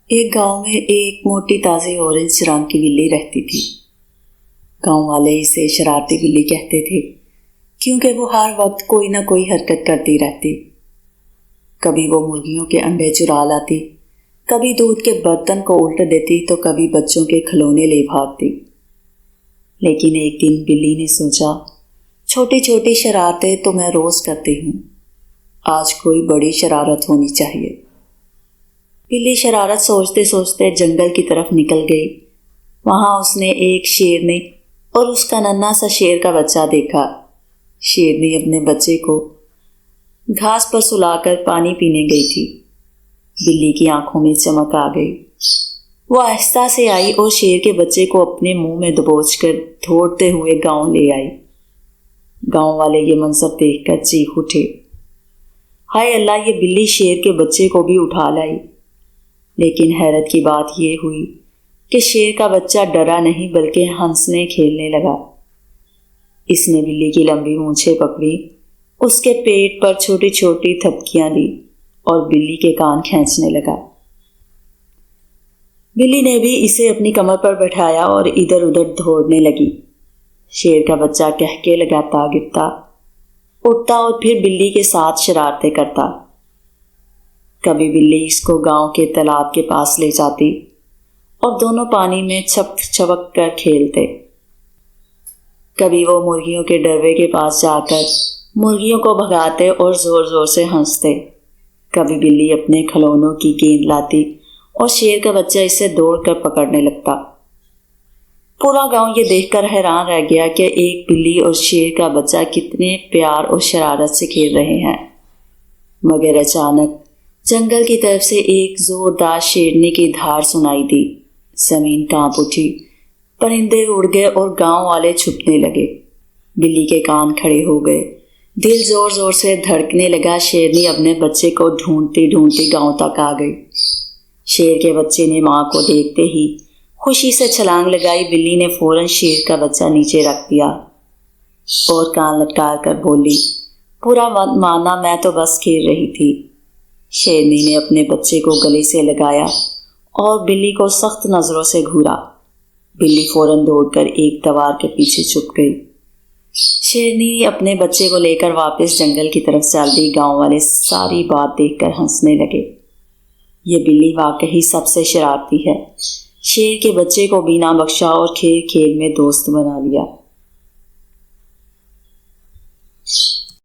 ایک گاؤں میں ایک موٹی تازی اورنج رنگ کی بلی رہتی تھی۔ گاؤں والے اسے شرارتی بلی کہتے تھے کیونکہ وہ ہر وقت کوئی نہ کوئی حرکت کرتی رہتی۔ کبھی وہ مرغیوں کے انڈے چرا لاتی، کبھی دودھ کے برتن کو الٹ دیتی تو کبھی بچوں کے کھلونے لے بھاگتی۔ لیکن ایک دن بلی نے سوچا، چھوٹی چھوٹی شرارتیں تو میں روز کرتی ہوں، آج کوئی بڑی شرارت ہونی چاہیے۔ بلی شرارت سوچتے سوچتے جنگل کی طرف نکل گئی۔ وہاں اس نے ایک شیرنی اور اس کا ننھا سا شیر کا بچہ دیکھا۔ شیرنی اپنے بچے کو گھاس پر سلا کر پانی پینے گئی تھی۔ بلی کی آنکھوں میں چمک آ گئی۔ وہ آہستہ سے آئی اور شیر کے بچے کو اپنے منہ میں دبوچ کر دوڑتے ہوئے گاؤں لے آئی۔ گاؤں والے یہ منظر دیکھ کر چیخ اٹھے، ہائے اللہ، یہ بلی شیر کے بچے کو بھی اٹھا لائی۔ لیکن حیرت کی بات یہ ہوئی کہ شیر کا بچہ ڈرا نہیں بلکہ ہنسنے کھیلنے لگا۔ اس نے بلی کی لمبی مونچھیں پکڑی، اس کے پیٹ پر چھوٹی چھوٹی تھپکیاں دی اور بلی کے کان کھینچنے لگا۔ بلی نے بھی اسے اپنی کمر پر بٹھایا اور ادھر ادھر دوڑنے لگی۔ شیر کا بچہ کہکے لگاتا گرتا، اٹھتا اور پھر بلی کے ساتھ شرارتیں کرتا۔ کبھی بلی اس کو گاؤں کے تالاب کے پاس لے جاتی اور دونوں پانی میں چھپک چھپک کر کھیلتے۔ کبھی وہ مرغیوں کے ڈرے کے پاس جا کر مرغیوں کو بھگاتے اور زور زور سے ہنستے۔ کبھی بلی اپنے کھلونوں کی گیند لاتی اور شیر کا بچہ اسے دوڑ کر پکڑنے لگتا۔ پورا گاؤں یہ دیکھ کر حیران رہ گیا کہ ایک بلی اور شیر کا بچہ کتنے پیار اور شرارت سے کھیل رہے ہیں۔ مگر اچانک جنگل کی طرف سے ایک زوردار شیرنی کی دھاڑ سنائی دی۔ زمین کانپ اٹھی، پرندے اڑ گئے اور گاؤں والے چھپنے لگے۔ بلی کے کان کھڑے ہو گئے، دل زور زور سے دھڑکنے لگا۔ شیرنی اپنے بچے کو ڈھونڈتی ڈھونڈتی گاؤں تک آ گئی۔ شیر کے بچے نے ماں کو دیکھتے ہی خوشی سے چھلانگ لگائی۔ بلی نے فوراً شیر کا بچہ نیچے رکھ دیا اور کان لٹکا کر بولی، پورا مت ماننا، میں تو بس کھیل رہی تھی۔ شیرنی نے اپنے بچے کو گلے سے لگایا اور بلی کو سخت نظروں سے گھورا۔ بلی فوراً دوڑ کر ایک دیوار کے پیچھے چھپ گئی۔ شیرنی اپنے بچے کو لے کر واپس جنگل کی طرف چل دی۔ گاؤں والے ساری بات دیکھ کر ہنسنے لگے۔ یہ بلی واقعی سب سے شرارتی ہے، شیر کے بچے کو بنا بخشا اور کھیل کھیل میں دوست بنا لیا۔